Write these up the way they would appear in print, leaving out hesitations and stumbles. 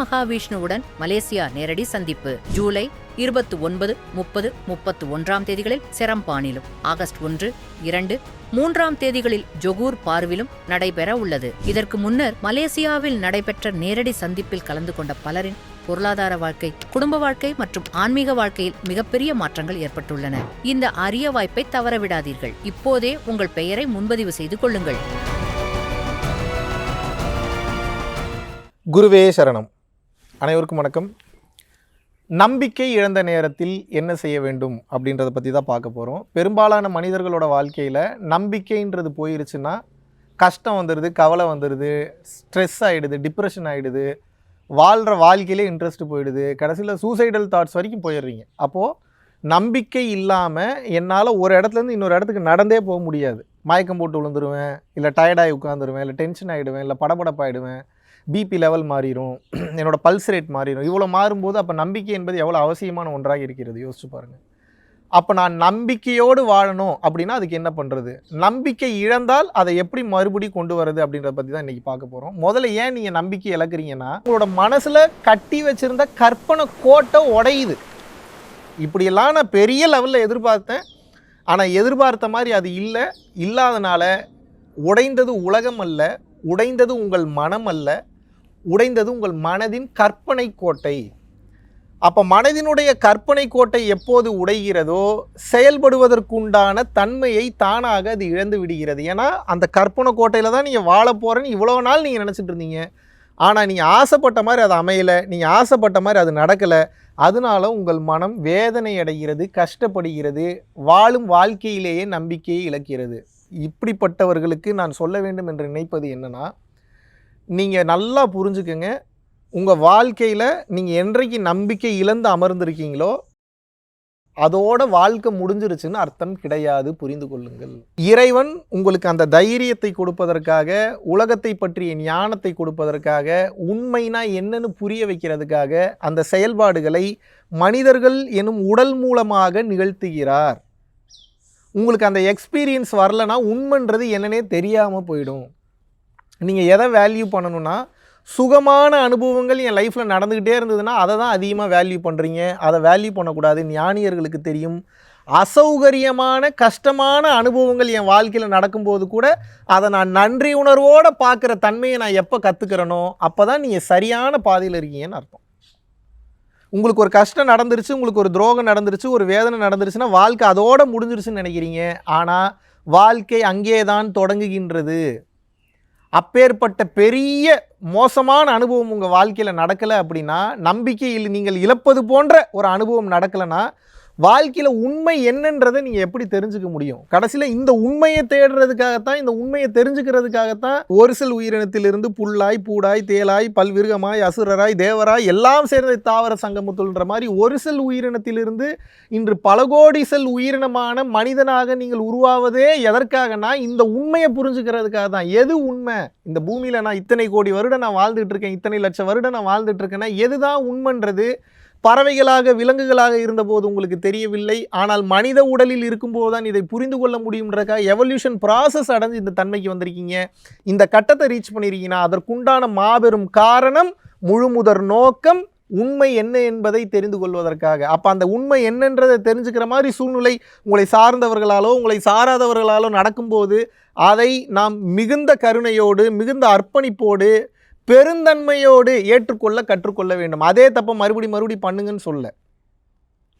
மகாவிஷ்ணுவுடன் Malaysia நேரடி சந்திப்பு. ஜூலை 29, 30, 31 தேதிகளில் செரம்பானிலும், ஆகஸ்ட் 1, 2, 3 தேதிகளில் ஜொகூர் பார்விலும் நடைபெற உள்ளது. இதற்கு முன்னர் மலேசியாவில் நடைபெற்ற நேரடி சந்திப்பில் கலந்து கொண்ட பலரின் பொருளாதார வாழ்க்கை, குடும்ப வாழ்க்கை மற்றும் ஆன்மீக வாழ்க்கையில் மிகப்பெரிய மாற்றங்கள் ஏற்பட்டுள்ளன. இந்த அரிய வாய்ப்பை தவறவிடாதீர்கள். இப்போதே உங்கள் பெயரை முன்பதிவு செய்து கொள்ளுங்கள். குருவே சரணம். அனைவருக்கும் வணக்கம். நம்பிக்கை இழந்த நேரத்தில் என்ன செய்ய வேண்டும் அப்படின்றத பற்றி தான் பார்க்க போகிறோம். பெரும்பாலான மனிதர்களோட வாழ்க்கையில் நம்பிக்கைன்றது போயிருச்சுன்னா கஷ்டம் வந்துடுது, கவலை வந்துடுது, ஸ்ட்ரெஸ் ஆகிடுது, டிப்ரெஷன் ஆகிடுது, வாழ்கிற வாழ்க்கையிலே இன்ட்ரெஸ்ட் போயிடுது, கடைசியில் சூசைடல் தாட்ஸ் வரைக்கும் போயிடுறீங்க. அப்போது நம்பிக்கை இல்லாமல் என்னால் ஒரு இடத்துலேருந்து இன்னொரு இடத்துக்கு நடந்தே போக முடியாது. மயக்கம் போட்டு விழுந்துருவேன், இல்லை டயர்டாகி உட்காந்துருவேன், இல்லை டென்ஷன் ஆகிடுவேன், இல்லை படபடப்பாயிடுவேன், பிபி லெவல் மாறிடும், என்னோடய பல்ஸ் ரேட் மாறிடும். இவ்வளோ மாறும்போது அப்போ நம்பிக்கை என்பது எவ்வளோ அவசியமான ஒன்றாக இருக்கிறது யோசிச்சு பாருங்கள். அப்போ நான் நம்பிக்கையோடு வாழணும் அப்படின்னா அதுக்கு என்ன பண்ணுறது, நம்பிக்கை இழந்தால் அதை எப்படி மறுபடியும் கொண்டு வரது அப்படின்றத பற்றி தான் இன்றைக்கி பார்க்க போகிறோம். முதல்ல ஏன் நீங்கள் நம்பிக்கை இழக்கிறீங்கன்னா உங்களோட மனசில் கட்டி வச்சுருந்த கற்பனை கோட்டை உடையுது. இப்படியெல்லாம் நான் பெரிய லெவலில் எதிர்பார்த்தேன், ஆனால் எதிர்பார்த்த மாதிரி அது இல்லாதனால உடைந்தது உலகம் அல்ல, உடைந்தது உங்கள் மனம் அல்ல, உடைந்தது உங்கள் மனதின் கற்பனை கோட்டை. அப்போ மனதினுடைய கற்பனை கோட்டை எப்போது உடைகிறதோ செயல்படுவதற்குண்டான தன்மையை தானாக அது இழந்து விடுகிறது. ஏன்னா அந்த கற்பனை கோட்டையில் தான் நீங்கள் வாழ போகிறேன்னு இவ்வளோ நாள் நீங்கள் நினச்சிட்டு இருந்தீங்க. ஆனால் நீங்கள் ஆசைப்பட்ட மாதிரி அது அமையலை, நீங்கள் ஆசைப்பட்ட மாதிரி அது நடக்கலை. அதனால உங்கள் மனம் வேதனை அடைகிறது, கஷ்டப்படுகிறது, வாழும் வாழ்க்கையிலேயே நம்பிக்கையை இழக்கிறது. இப்படிப்பட்டவர்களுக்கு நான் சொல்ல வேண்டும் என்று நினைப்பது என்னென்னா, நீங்கள் நல்லா புரிஞ்சுக்கங்க, உங்கள் வாழ்க்கையில் நீங்கள் என்றைக்கு நம்பிக்கை இழந்து அமர்ந்திருக்கீங்களோ அதோட வாழ்க்கை முடிஞ்சிருச்சுன்னு அர்த்தம் கிடையாது, புரிந்து கொள்ளுங்கள். இறைவன் உங்களுக்கு அந்த தைரியத்தை கொடுப்பதற்காக, உலகத்தை பற்றிய ஞானத்தை கொடுப்பதற்காக, உண்மைனா என்னன்னு புரிய வைக்கிறதுக்காக அந்த செயல்பாடுகளை மனிதர்கள் எனும் உடல் மூலமாக நிகழ்த்துகிறார். உங்களுக்கு அந்த எக்ஸ்பீரியன்ஸ் வரலனா உண்மைன்றது என்னன்னே தெரியாமல் போயிடும். நீங்கள் எதை வேல்யூ பண்ணணும்னா, சுகமான அனுபவங்கள் என் லைஃப்பில் நடந்துக்கிட்டே இருந்ததுன்னா அதை தான் அதிகமாக வேல்யூ பண்ணுறீங்க. அதை வேல்யூ பண்ணக்கூடாது. ஞானியர்களுக்கு தெரியும். அசௌகரியமான கஷ்டமான அனுபவங்கள் என் வாழ்க்கையில் நடக்கும்போது கூட அதை நான் நன்றி உணர்வோடு பார்க்குற தன்மையை நான் எப்போ கற்றுக்கிறேனோ அப்போ தான் நீங்கள் சரியான பாதையில் இருக்கீங்கன்னு அர்த்தம். உங்களுக்கு ஒரு கஷ்டம் நடந்துருச்சு, உங்களுக்கு ஒரு துரோகம் நடந்துருச்சு, ஒரு வேதனை நடந்துருச்சுன்னா வாழ்க்கை அதோடு முடிஞ்சிருச்சுன்னு நினைக்கிறீங்க. ஆனால் வாழ்க்கை அங்கே தான் தொடங்குகின்றது. அப்பேற்பட்ட பெரிய மோசமான அனுபவம் உங்கள் வாழ்க்கையில் நடக்கலை அப்படின்னா, நம்பிக்கையில் நீங்கள் இழப்பது போன்ற ஒரு அனுபவம் நடக்கலைன்னா வாழ்க்கையில் உண்மை என்னன்றதை நீங்கள் எப்படி தெரிஞ்சுக்க முடியும்? கடைசியில் இந்த உண்மையை தேடுறதுக்காகத்தான், இந்த உண்மையை தெரிஞ்சுக்கிறதுக்காகத்தான் ஒரு சில உயிரினத்திலிருந்து புல்லாய், பூடாய், தேலாய், பல்விருகமாய், அசுரராய், தேவராய் எல்லாம் சேர்ந்த தாவர சங்கமத்துள்ன்ற மாதிரி ஒரு சில உயிரினத்திலிருந்து இன்று பல கோடி செல் உயிரினமான மனிதனாக நீங்கள் உருவாவதே எதற்காகனா இந்த உண்மையை புரிஞ்சுக்கிறதுக்காக தான். எது உண்மை? இந்த பூமியில் நான் இத்தனை கோடி வருடம் நான் வாழ்ந்துட்டு இருக்கேன், இத்தனை லட்சம் வருடம் நான் வாழ்ந்துட்டு இருக்கேன்னா எதுதான் உண்மைன்றது பறவைகளாக விலங்குகளாக இருந்தபோது உங்களுக்கு தெரியவில்லை. ஆனால் மனித உடலில் இருக்கும்போது தான் இதை புரிந்து கொள்ள முடியும்ன்றக்கா எவல்யூஷன் ப்ராசஸ் அடைஞ்சு இந்த தன்மைக்கு வந்திருக்கீங்க. இந்த கட்டத்தை ரீச் பண்ணியிருக்கீங்கன்னா அதற்குண்டான மாபெரும் காரணம், முழுமுதற் நோக்கம் உண்மை என்ன என்பதை தெரிந்து கொள்வதற்காக. அப்போ அந்த உண்மை என்னன்றதை தெரிஞ்சுக்கிற மாதிரி சூழ்நிலை உங்களை சார்ந்தவர்களாலோ உங்களை சாராதவர்களாலோ நடக்கும்போது அதை நாம் மிகுந்த கருணையோடு, மிகுந்த அர்ப்பணிப்போடு, பெருந்தன்மையோடு ஏற்றுக்கொள்ள கற்றுக்கொள்ள வேண்டும். அதே தப்பை மறுபடி பண்ணுங்கன்னு சொல்ல.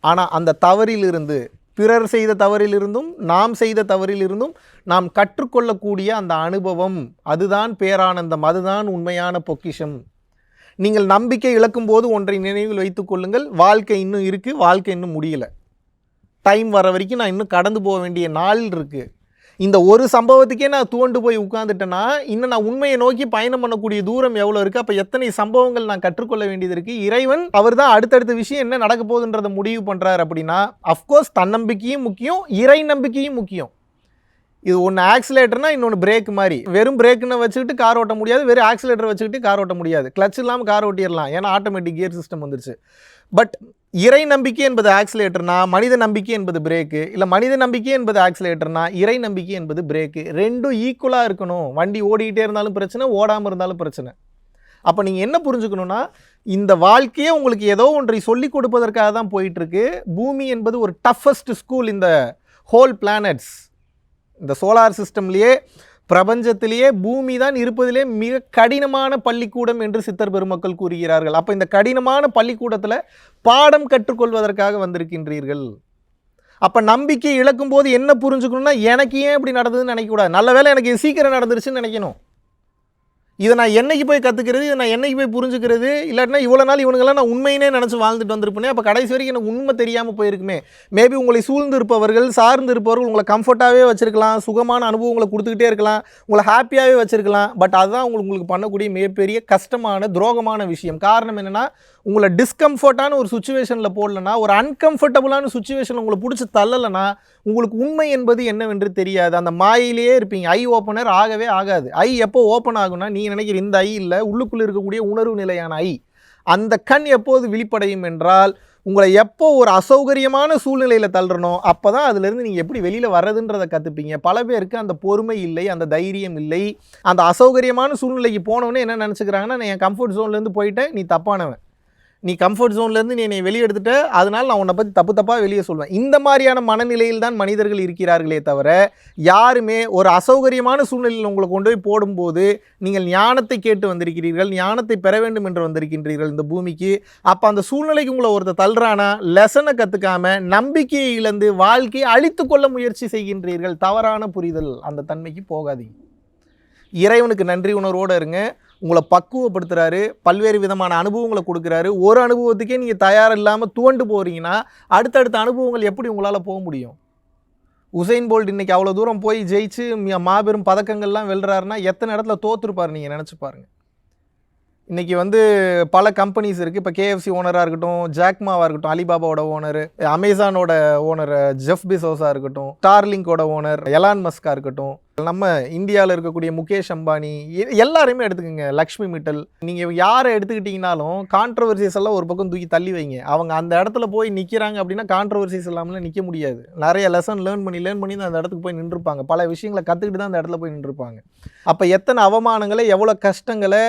ஆனால் அந்த தவறிலிருந்து, பிறர் செய்த தவறிலிருந்தும் நாம் செய்த தவறிலிருந்தும் நாம் கற்றுக்கொள்ளக்கூடிய அந்த அனுபவம், அதுதான் பேரானந்தம், அதுதான் உண்மையான பொக்கிஷம். நீங்கள் நம்பிக்கை இழக்கும் போது ஒன்றை நினைவில் வைத்துக் கொள்ளுங்கள், வாழ்க்கை இன்னும் இருக்குது, வாழ்க்கை இன்னும் முடியலை. டைம் வர வரைக்கும் நான் இன்னும் கடந்து போக வேண்டிய நாள் இருக்குது. இந்த ஒரு சம்பவத்துக்கே நான் துவண்டு போய் உட்காந்துட்டேன்னா இன்னும் நான் உண்மையை நோக்கி பயணம் பண்ணக்கூடிய தூரம் எவ்வளோ இருக்குது? அப்போ எத்தனை சம்பவங்கள் நான் கற்றுக்கொள்ள வேண்டியது இருக்குது? இறைவன் அவர் தான் அடுத்தடுத்த விஷயம் என்ன நடக்க போகுதுன்றதை முடிவு பண்ணுறாரு. அப்படின்னா அஃப்கோர்ஸ் தன்னம்பிக்கையும் முக்கியம், இறை நம்பிக்கையும் முக்கியம். இது ஒன்று ஆக்சிலேட்டர்னா இன்னொன்று பிரேக் மாதிரி. வெறும் பிரேக்குன்னு வச்சுக்கிட்டு கார் ஓட்ட முடியாது, வெறும் ஆக்சிலேட்டர் வச்சுக்கிட்டு கார் ஓட்ட முடியாது. கிளச் இல்லாமல் கார் ஓட்டிடலாம், ஏன்னா ஆட்டோமேட்டிக் கியர் சிஸ்டம் வந்துருச்சு. பட் இறை நம்பிக்கை என்பது ஆக்சிலேட்டர்னா, மனித நம்பிக்கை என்பது பிரேக்கு, இல்லை மனித நம்பிக்கை என்பது ஆக்சிலேட்டர்னா இறை நம்பிக்கை என்பது பிரேக்கு. ரெண்டும் ஈக்குவலாக இருக்கணும். வண்டி ஓடிக்கிட்டே இருந்தாலும் பிரச்சனை, ஓடாமல் இருந்தாலும் பிரச்சனை. அப்போ நீங்கள் என்ன புரிஞ்சுக்கணுன்னா, இந்த வாழ்க்கையே உங்களுக்கு ஏதோ ஒன்றை சொல்லிக் கொடுப்பதற்காக தான் போயிட்டுருக்கு. பூமி என்பது ஒரு டஃபஸ்ட் ஸ்கூல் இந்த ஹோல் பிளானட்ஸ். இந்த சோலார் சிஸ்டம்லேயே, பிரபஞ்சத்திலேயே பூமி தான் இருப்பதிலே மிக கடினமான பள்ளிக்கூடம் என்று சித்தர் பெருமக்கள் கூறுகிறார்கள். அப்போ இந்த கடினமான பள்ளிக்கூடத்தில் பாடம் கற்றுக்கொள்வதற்காக வந்திருக்கின்றீர்கள். அப்போ நம்பிக்கை இழக்கும் போது என்ன புரிஞ்சுக்கணும்னா, எனக்கு ஏன் இப்படி நடந்ததுன்னு நினைக்கக்கூடாது. நல்ல வேளை எனக்கு இது சீக்கிரம் நடந்துருச்சுன்னு நினைக்கணும். இதை நான் என்னைக்கு போய் கற்றுக்கிறது, இதை நான் என்னைக்கு போய் புரிஞ்சுக்கிறது, இல்லாட்டினா இவ்வளோ நாள் இவனுங்களாம் நான் உண்மையினே நினச்சி வாழ்ந்துட்டு வந்திருப்பேனே, அப்போ கடைசி வரைக்கும் எனக்கு உண்மை தெரியாமல் போயிருக்குமே. மேபி உங்களை சூழ்ந்து இருப்பவர்கள், சார்ந்து இருப்பவர்கள் உங்களை கம்ஃபர்ட்டாகவே வச்சுருக்கலாம், சுகமான அனுபவங்களை கொடுத்துக்கிட்டே இருக்கலாம், உங்களை ஹாப்பியாகவே வச்சுருக்கலாம். பட் அதுதான் உங்களுக்கு பண்ணக்கூடிய மிகப்பெரிய கஷ்டமான துரோகமான விஷயம். காரணம் என்னென்னா, உங்களை டிஸ்கம்ஃபர்ட்டான ஒரு சுச்சுவேஷனில் போடலன்னா, ஒரு அன்கம்ஃபர்டபுளான சுச்சுவேஷன் உங்களை பிடிச்சி தள்ளலைன்னா, உங்களுக்கு உண்மை என்பது என்னவென்று தெரியாது. அந்த மாயிலேயே இருப்பீங்க. ஐ ஓப்பனர் ஆகவே ஆகாது. ஐ எப்போ ஓப்பன் ஆகும்னா, நீங்கள் நினைக்கிற இந்த ஐ இல்லை, உள்ளுக்குள்ளே இருக்கக்கூடிய உணர்வு நிலையான ஐ. அந்த கண் எப்போது விழிப்படையும் என்றால், உங்களை எப்போ ஒரு அசௌகரியமான சூழ்நிலையில் தள்ளுறனோ அப்போ தான் அதுலேருந்து நீங்கள் எப்படி வெளியில் வர்றதுன்றதை கற்றுப்பீங்க. பல பேருக்கு அந்த பொறுமை இல்லை, அந்த தைரியம் இல்லை. அந்த அசௌகரியமான சூழ்நிலைக்கு போனவொன்னே என்ன நினச்சிக்கிறாங்கன்னா, நான் என் கம்ஃபர்ட் ஜோன்லேருந்து போயிட்டேன், நீ தப்பானவன், நீ கம்ஃபர்ட் ஜோன்லேருந்து நீ என்னை வெளியே எடுத்துட்ட, அதனால் நான் உன்னை பற்றி தப்பாக வெளியே சொல்வேன். இந்த மாதிரியான மனநிலையில் தான் மனிதர்கள் இருக்கிறார்களே தவிர, யாருமே ஒரு அசௌகரியமான சூழ்நிலையில் உங்களை கொண்டு போய் போடும்போது நீங்கள் ஞானத்தை கேட்டு வந்திருக்கிறீர்கள், ஞானத்தை பெற வேண்டும் என்று வந்திருக்கின்றீர்கள் இந்த பூமிக்கு. அப்போ அந்த சூழ்நிலைக்கு உங்களை ஒருத்தர் தள்ளுறானா, லெசனை கற்றுக்காம நம்பிக்கையை இழந்து வாழ்க்கையை அழித்து கொள்ள முயற்சி செய்கின்றீர்கள். தவறான புரிதல். அந்த தன்மைக்கு போகாதீங்க. இறைவனுக்கு நன்றி உணர்வோடு இருங்க. உங்களை பக்குவப்படுத்துகிறாரு, பல்வேறு விதமான அனுபவங்களை கொடுக்குறாரு. ஒரு அனுபவத்துக்கே நீங்கள் தயார் இல்லாமல் துவண்டு போகிறீங்கன்னா அடுத்தடுத்த அனுபவங்கள் எப்படி உங்களால் போக முடியும்? உசைன் போல்ட் இன்றைக்கி அவ்வளோ தூரம் போய் ஜெயிச்சு மாபெரும் பதக்கங்கள்லாம் வெல்றாருன்னா எத்தனை இடத்துல தோற்றுருப்பார் நீங்கள் நினச்சி பாருங்கள். இன்றைக்கி பல கம்பெனிஸ் இருக்குது. இப்போ கேஎஃப்சி ஓனராக இருக்கட்டும், ஜாக்மாவாக இருக்கட்டும், அலிபாபாவோட ஓனர், அமேசானோட ஓனர் ஜெஃப் பெசோஸாக இருக்கட்டும், ஸ்டார்லிங்கோட ஓனர் எலான் மஸ்காக இருக்கட்டும், நம்ம இந்தியாவில் இருக்கக்கூடிய முகேஷ் அம்பானி, எல்லாரையுமே எடுத்துக்கோங்க, லக்ஷ்மி மிட்டல், நீங்கள் யாரை எடுத்துக்கிட்டிங்கனாலும் கான்ட்ரவர்சிஸ் எல்லாம் ஒரு பக்கம் தூக்கி தள்ளி வைங்க. அவங்க அந்த இடத்துல போய் நிற்கிறாங்க அப்படின்னா கான்ட்ரவர்சிஸ் இல்லாமல் நிற்க முடியாது. நிறைய லெசன் லேர்ன் பண்ணி தான் அந்த இடத்துக்கு போய் நின்றுருப்பாங்க. பல விஷயங்களை கற்றுக்கிட்டு தான் அந்த இடத்துல போய் நின்றுருப்பாங்க. அப்போ எத்தனை அவமானங்களை, எவ்வளோ கஷ்டங்களை,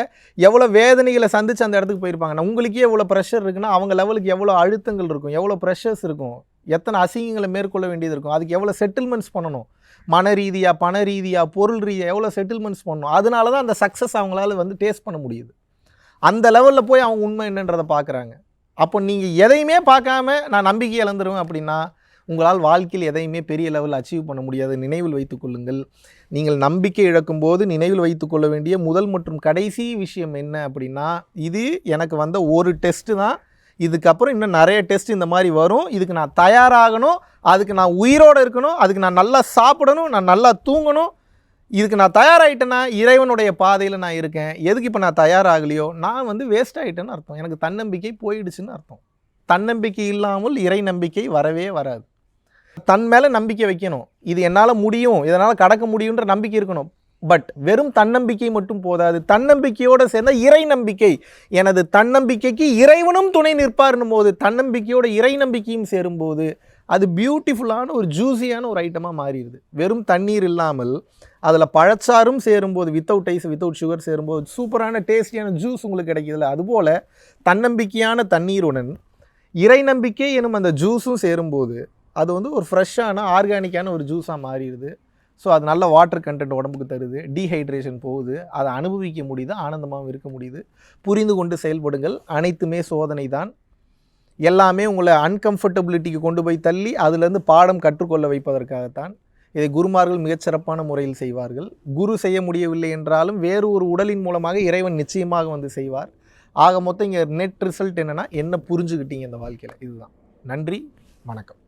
எவ்வளோ வேதனைகளை சந்தித்து அந்த இடத்துக்கு போயிருப்பாங்க. உங்களுக்கே எவ்வளோ ப்ரெஷர் இருக்குன்னா அவங்க லெவலுக்கு எவ்வளோ அழுத்தங்கள் இருக்கும், எவ்வளோ ப்ரெஷர்ஸ் இருக்கும், எத்தனை அசிங்கங்களை மேற்கொள்ள வேண்டியது இருக்கும், அதுக்கு எவ்வளோ செட்டில்மெண்ட்ஸ் பண்ணணும், மன ரீதியாக, பண ரீதியாக, பொருள் ரீதியாக எவ்வளோ செட்டில்மெண்ட்ஸ் பண்ணணும். அதனால தான் அந்த சக்ஸஸ் அவங்களால டேஸ்ட் பண்ண முடியுது. அந்த லெவலில் போய் அவங்க உண்மை என்னன்றதை பார்க்குறாங்க. அப்போ நீங்கள் எதையுமே பார்க்காம நான் நம்பிக்கை இழந்துருவேன் அப்படின்னா உங்களால் வாழ்க்கையில் எதையுமே பெரிய லெவலில் அச்சீவ் பண்ண முடியாது. நினைவில் வைத்துக்கொள்ளுங்கள். நீங்கள் நம்பிக்கை இழக்கும்போது நினைவில் வைத்துக்கொள்ள வேண்டிய முதல் மற்றும் கடைசி விஷயம் என்ன அப்படின்னா, இது எனக்கு வந்த ஒரு டெஸ்ட்டு தான், இதுக்கப்புறம் இன்னும் நிறைய டெஸ்ட் இந்த மாதிரி வரும், இதுக்கு நான் தயாராகணும், அதுக்கு நான் உயிரோடு இருக்கணும், அதுக்கு நான் நல்லா சாப்பிடணும், நான் நல்லா தூங்கணும், இதுக்கு நான் தயாராகிட்டேன்னா இறைவனுடைய பாதையில் நான் இருக்கேன். எதுக்கு இப்போ நான் தயாராகலையோ நான் வேஸ்ட் ஆகிட்டேன்னு அர்த்தம். எனக்கு தன்னம்பிக்கை போயிடுச்சுன்னு அர்த்தம். தன்னம்பிக்கை இல்லாமல் இறை நம்பிக்கை வரவே வராது. தன் மேலே நம்பிக்கை வைக்கணும். இது என்னால் முடியும், இதனால் கடக்க முடியுன்ற நம்பிக்கை இருக்கணும். பட் வெறும் தன்னம்பிக்கை மட்டும் போதாது. தன்னம்பிக்கையோடு சேர்ந்த இறை நம்பிக்கை. எனது தன்னம்பிக்கைக்கு இறைவனும் துணை நிற்பார்னும் போது, தன்னம்பிக்கையோட இறை நம்பிக்கையும் சேரும்போது அது பியூட்டிஃபுல்லான ஒரு ஜூஸியான ஒரு ஐட்டமாக மாறிடுது. வெறும் தண்ணீர் இல்லாமல் அதில் பழச்சாரும் சேரும்போது, வித்தவுட் ஐஸ் வித்தவுட் சுகர் சேரும்போது சூப்பரான டேஸ்டியான ஜூஸ் உங்களுக்கு கிடைக்கிதுல்ல, அதுபோல் தன்னம்பிக்கையான தண்ணீருடன் இறை நம்பிக்கை எனும் அந்த ஜூஸும் சேரும்போது அது ஒரு ஃப்ரெஷ்ஷான ஆர்கானிக்கான ஒரு ஜூஸாக மாறிடுது. ஸோ அது நல்ல வாட்டர் கண்டென்ட் உடம்புக்கு தருது, டீஹைட்ரேஷன் போகுது, அதை அனுபவிக்க முடியுது, ஆனந்தமாகவும் இருக்க முடியுது. புரிந்து கொண்டு செயல்படுங்கள். அனைத்துமே சோதனை தான். எல்லாமே உங்களை அன்கம்ஃபர்டபிலிட்டிக்கு கொண்டு போய் தள்ளி அதிலேருந்து பாடம் கற்றுக்கொள்ள வைப்பதற்காகத்தான். இதை குருமார்கள் மிகச்சிறப்பான முறையில் செய்வார்கள். குரு செய்ய முடியவில்லை என்றாலும் வேறு ஒரு உடலின் மூலமாக இறைவன் நிச்சயமாக செய்வார். ஆக மொத்தம் இங்கே நெட் ரிசல்ட் என்னென்னா, என்ன புரிஞ்சுக்கிட்டீங்க இந்த வாழ்க்கையில், இதுதான். நன்றி, வணக்கம்.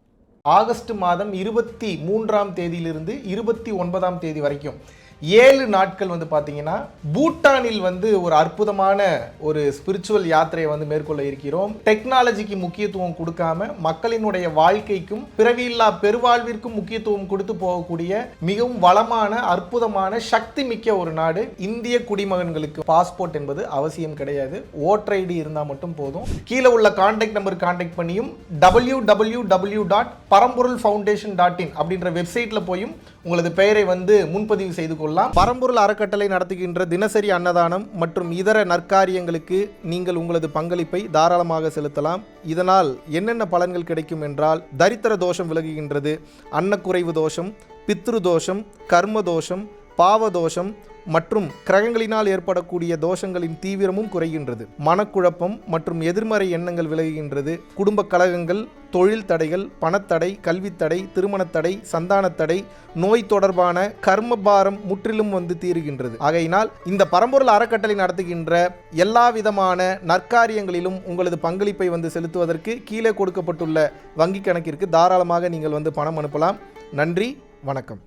ஆகஸ்ட் மாதம் 23ஆம் தேதியிலிருந்து 29ஆம் தேதி வரைக்கும் 7 நாட்கள் பார்த்தீங்கன்னா பூட்டானில் ஒரு அற்புதமான ஒரு ஸ்பிரிச்சுவல் யாத்திரையை மேற்கொள்ள இருக்கிறோம். டெக்னாலஜிக்கு முக்கியத்துவம் கொடுக்காம மக்களினுடைய வாழ்க்கைக்கும் பிறவியில்லா பெருவாழ்விற்கும் முக்கியத்துவம் கொடுத்து போகக்கூடிய மிகவும் வளமான, அற்புதமான, சக்தி மிக்க ஒரு நாடு. இந்திய குடிமகன்களுக்கு பாஸ்போர்ட் என்பது அவசியம் கிடையாது. ஓட்டர் ஐடி இருந்தால் மட்டும் போதும். கீழே உள்ள கான்டாக்ட் நம்பர் கான்டாக்ட் பண்ணியும் www.ecom பரம்பொருள் foundation.in அப்படின்ற வெப்சைட்டில் போயும் உங்களது பெயரை வந்து முன்பதிவு செய்து கொள்ளலாம். பரம்பொருள் அறக்கட்டளை நடத்துகின்ற தினசரி அன்னதானம் மற்றும் இதர நற்காரியங்களுக்கு நீங்கள் உங்களது பங்களிப்பை தாராளமாக செலுத்தலாம். இதனால் என்னென்ன பலன்கள் கிடைக்கும் என்றால், தரித்திர தோஷம் விலகுகின்றது, அன்னக்குறைவு தோஷம், பித்ரு தோஷம், கர்ம தோஷம், பாவ தோஷம் மற்றும் கிரகங்களினால் ஏற்படக்கூடிய தோஷங்களின் தீவிரமும் குறைகின்றது. மனக்குழப்பம் மற்றும் எதிர்மறை எண்ணங்கள் விலகுகின்றது. குடும்ப கலகங்கள், தொழில் தடைகள், பணத்தடை, கல்வித்தடை, திருமணத்தடை, சந்தானத்தடை, நோய் தொடர்பான கர்மபாரம் முற்றிலும் வந்து தீருகின்றது. ஆகையினால் இந்த பரம்பொருள் அறக்கட்டளை நடத்துகின்ற எல்லா விதமான நற்காரியங்களிலும் உங்களது பங்களிப்பை வந்து செலுத்துவதற்கு கீழே கொடுக்கப்பட்டுள்ள வங்கி கணக்கிற்கு தாராளமாக நீங்கள் வந்து பணம் அனுப்பலாம். நன்றி, வணக்கம்.